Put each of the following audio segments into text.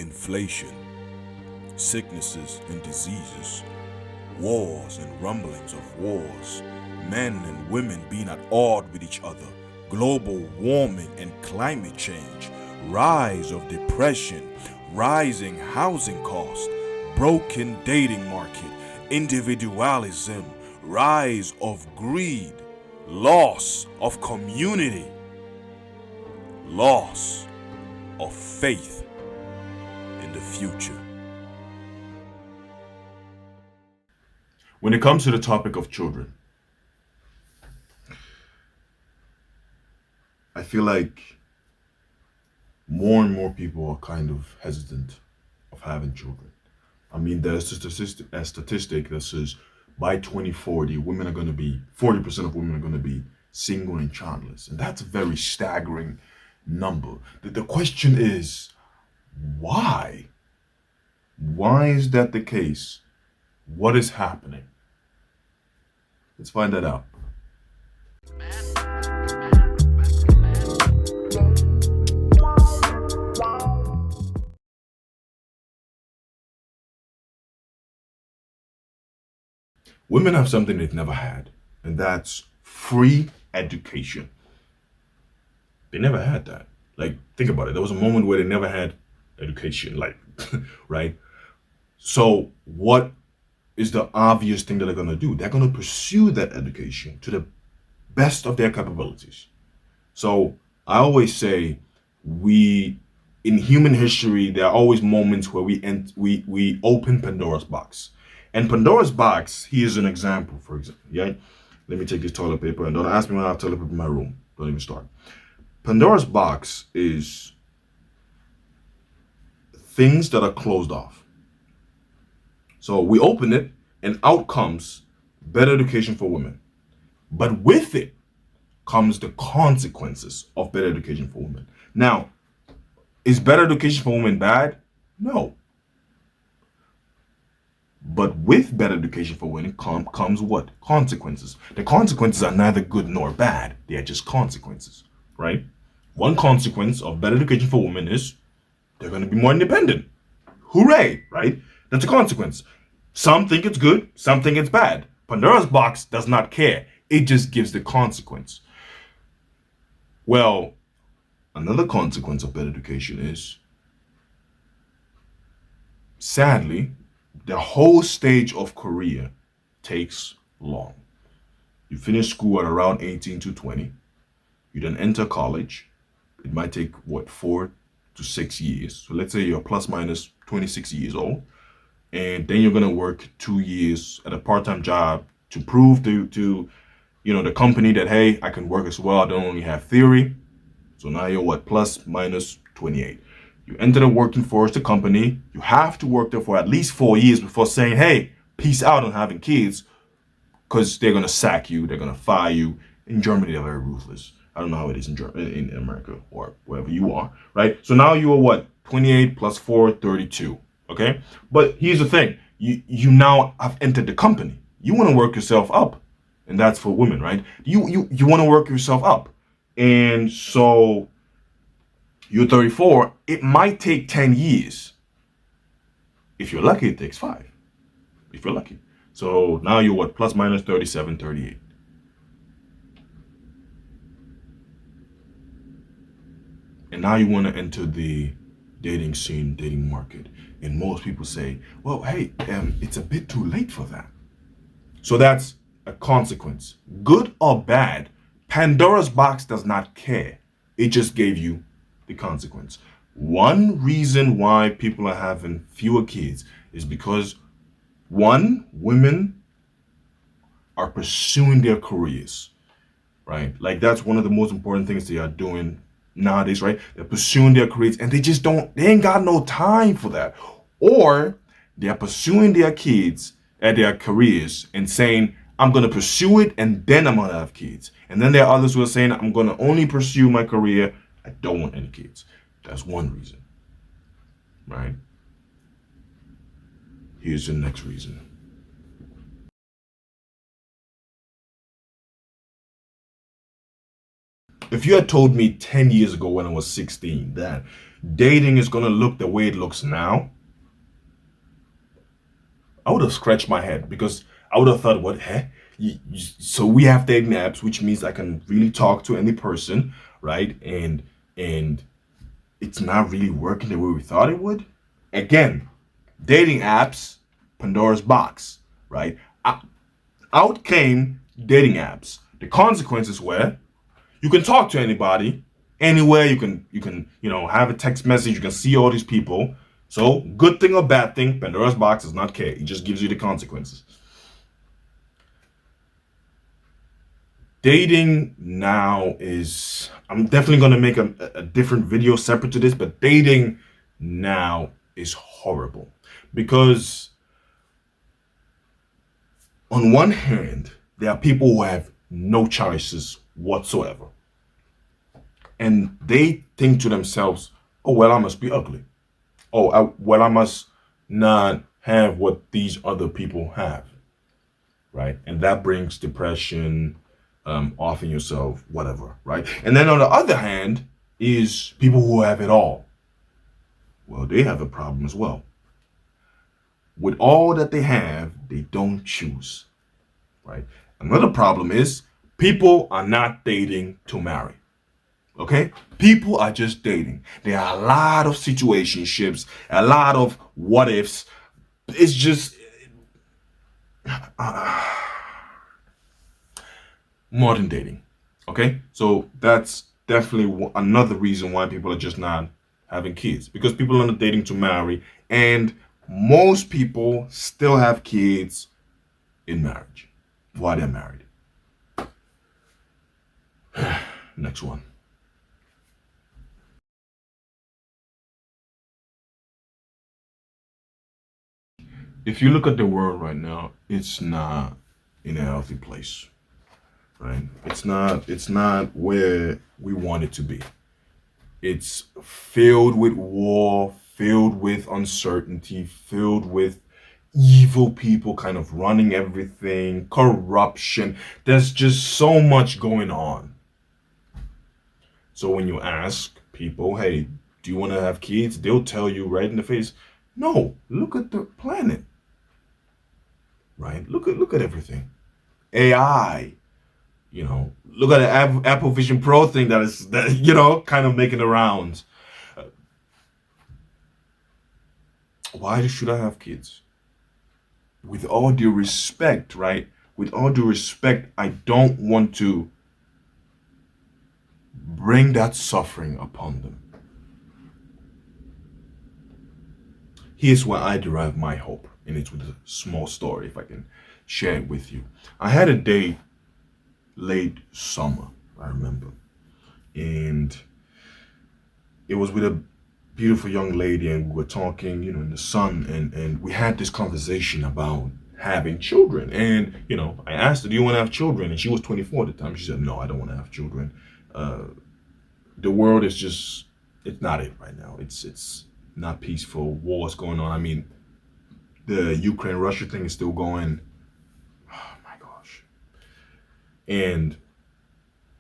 inflation, sicknesses and diseases, wars and rumblings of wars, men and women being at odds with each other, global warming and climate change, rise of depression, rising housing costs, broken dating market, individualism, rise of greed, loss of community, loss of faith in the future. When it comes to the topic of children, I feel like more and more people are kind of hesitant of having children. I mean, there's a statistic that says by 2040, 40% of women are going to be single and childless. And that's a very staggering number. The question is, why? Why is that the case? What is happening? Let's find that out. Women have something they've never had, and that's free education. They never had that. Like, think about it. There was a moment where they never had education, like, right? So, what is the obvious thing that they're going to do? They're going to pursue that education to the best of their capabilities. So, I always say, in human history, there are always moments where we open Pandora's box. And Pandora's box, here's an example, for example. Yeah, let me take this toilet paper, and don't ask me when I have toilet paper in my room. Don't even start. Pandora's box is things that are closed off. So we open it, and out comes better education for women. But with it comes the consequences of better education for women. Now, is better education for women bad? No. But with better education for women comes what? Consequences. The consequences are neither good nor bad. They are just consequences, right? One consequence of better education for women is they're going to be more independent. Hooray, right? That's a consequence. Some think it's good, some think it's bad. Pandora's box does not care. It just gives the consequence. Well, another consequence of better education is, sadly, the whole stage of career takes long. You finish school at around 18 to 20. You then enter college. It might take, 4 to 6 years. So let's say you're plus minus 26 years old. And then you're going to work 2 years at a part-time job to prove to the company that, hey, I can work as well. I don't only have theory. So now you're plus minus 28. You enter the working force, the company. You have to work there for at least 4 years before saying, hey, peace out on having kids, because they're going to sack you. They're going to fire you. In Germany, they're very ruthless. I don't know how it is in America or wherever you are, right? So now you are 28 plus 4, 32. Okay? But here's the thing. You now have entered the company. You want to work yourself up. And that's for women, right? You want to work yourself up. And so you're 34. It might take 10 years. If you're lucky, it takes 5. If you're lucky. So now you're plus minus 37, 38. And now you want to enter the dating scene, dating market. And most people say, well, hey, it's a bit too late for that. So that's a consequence. Good or bad, Pandora's box does not care. It just gave you the consequence. One reason why people are having fewer kids is because, one, women are pursuing their careers, right? Like, that's one of the most important things they are doing nowadays, right? They're pursuing their careers, and they ain't got no time for that. Or they're pursuing their kids at their careers and saying, I'm going to pursue it and then I'm going to have kids. And then there are others who are saying, I'm going to only pursue my career. I don't want any kids. That's one reason, right? Here's the next reason. If you had told me 10 years ago when I was 16 that dating is going to look the way it looks now, I would have scratched my head because I would have thought, what, heh? So we have dating apps, which means I can really talk to any person, right? And it's not really working the way we thought it would. Again, dating apps, Pandora's box, right? Out came dating apps. The consequences were you can talk to anybody, anywhere. You can have a text message. You can see all these people. So good thing or bad thing, Pandora's box does not care. It just gives you the consequences. Dating now is, I'm definitely going to make a different video separate to this, but dating now is horrible because on one hand, there are people who have no choices whatsoever. And they think to themselves, oh, well, I must be ugly. Oh, well, I must not have what these other people have. Right. And that brings depression, offing yourself, whatever. Right. And then on the other hand is people who have it all. Well, they have a problem as well. With all that they have, they don't choose. Right. Another problem is people are not dating to marry. Okay? People are just dating. There are a lot of situationships, a lot of what ifs. It's just modern dating. Okay? So that's definitely another reason why people are just not having kids because people are not dating to marry, and most people still have kids in marriage while they're married. Next one. If you look at the world right now, it's not in a healthy place, right? It's not where we want it to be. It's filled with war, filled with uncertainty, filled with evil people kind of running everything, corruption. There's just so much going on. So when you ask people, hey, do you want to have kids? They'll tell you right in the face, no, look at the planet, right? Look at everything. AI, look at the Apple Vision Pro thing that kind of making the rounds. Why should I have kids? With all due respect, right? With all due respect, I don't want to bring that suffering upon them. Here's where I derive my hope, and it's with a small story, if I can share it with you. I had a day late summer, I remember, and it was with a beautiful young lady, and we were talking, in the sun, and we had this conversation about having children. And, I asked her, do you want to have children? And she was 24 at the time. She said, no, I don't want to have children. The world is just, it's not it right now. It's not peaceful. Wars going on. I mean, the Ukraine-Russia thing is still going. Oh my gosh. And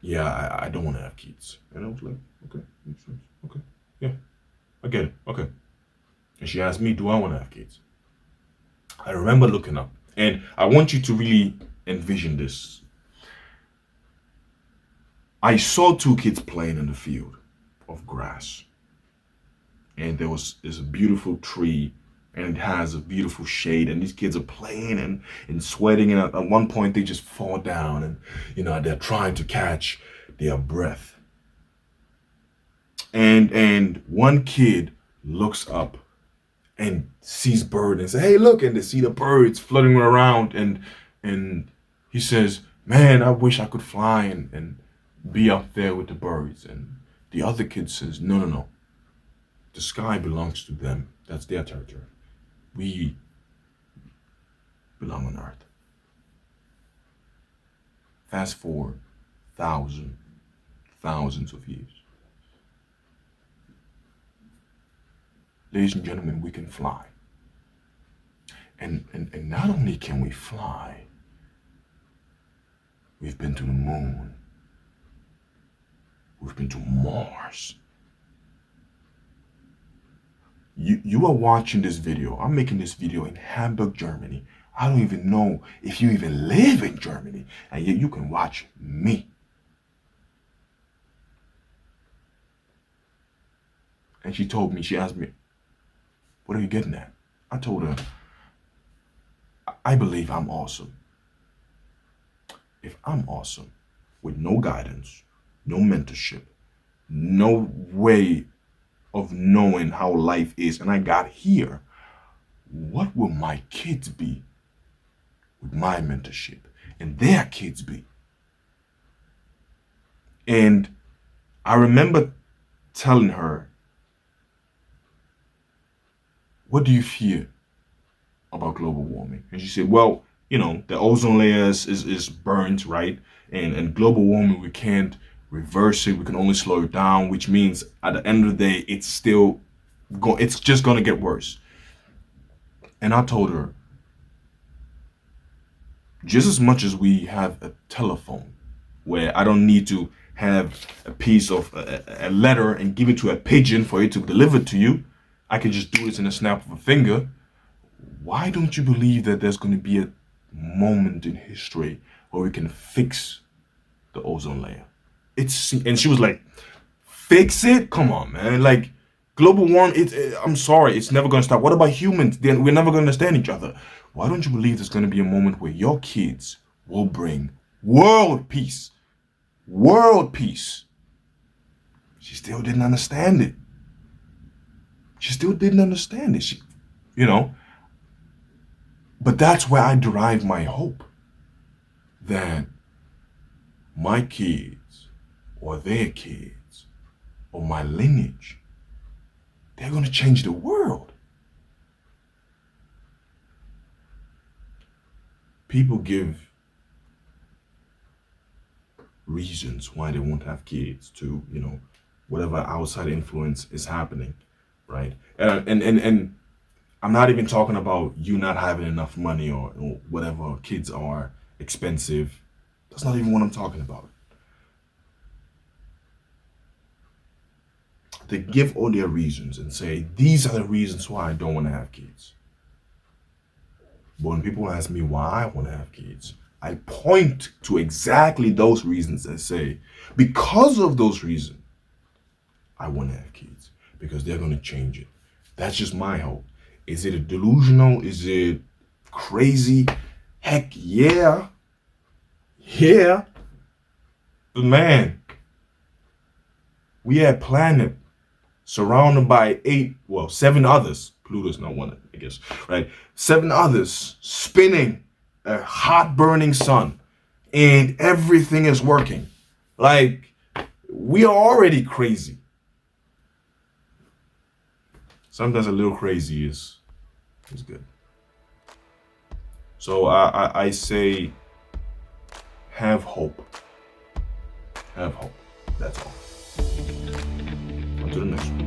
yeah, I don't want to have kids. And I was like, okay, makes sense. Okay, yeah, I get it. Okay. And she asked me, do I want to have kids? I remember looking up, and I want you to really envision this. I saw two kids playing in the field of grass, and there was this beautiful tree, and it has a beautiful shade, and these kids are playing and sweating, and at one point they just fall down, and they're trying to catch their breath. And one kid looks up and sees bird and says, hey, look, and they see the birds fluttering around, and he says, man, I wish I could fly and be up there with the birds. And the other kid says, no, no, no. The sky belongs to them. That's their territory. We belong on earth. Fast forward thousands of years. Ladies and gentlemen, we can fly. And not only can we fly, we've been to the moon. We've been to Mars. You are watching this video. I'm making this video in Hamburg, Germany. I don't even know if you even live in Germany, and yet you can watch me. And she asked me, what are you getting at? I told her, I believe I'm awesome. If I'm awesome, with no guidance, no mentorship, no way of knowing how life is, and I got here, what will my kids be with my mentorship and their kids be? And I remember telling her, what do you fear about global warming? And she said, well, the ozone layer is burnt, right? And global warming, we can't reverse it. We can only slow it down, which means at the end of the day, it's just going to get worse. And I told her, just as much as we have a telephone where I don't need to have a piece of a letter and give it to a pigeon for it to deliver to you, I can just do this in a snap of a finger. Why don't you believe that there's going to be a moment in history where we can fix the ozone layer? And she was like, fix it? Come on, man. Like, global warming, I'm sorry, it's never going to stop. What about humans? Then we're never going to understand each other. Why don't you believe there's going to be a moment where your kids will bring world peace? World peace. She still didn't understand it. But that's where I derive my hope that my kids or their kids or my lineage, they're going to change the world. People give reasons why they won't have kids to, whatever outside influence is happening, right? And I'm not even talking about you not having enough money or whatever. Kids are expensive. That's not even what I'm talking about. They give all their reasons and say, these are the reasons why I don't want to have kids. But when people ask me why I want to have kids, I point to exactly those reasons and say, because of those reasons, I want to have kids. Because they're going to change it. That's just my hope. Is it delusional? Is it crazy? Heck yeah. Yeah. But man, we are a planet surrounded by 7 others. Pluto's not one, I guess, right? 7 others spinning a hot burning sun, and everything is working. Like, we are already crazy. Sometimes a little crazy is good. So I say, have hope. Have hope. That's all. On to the next one.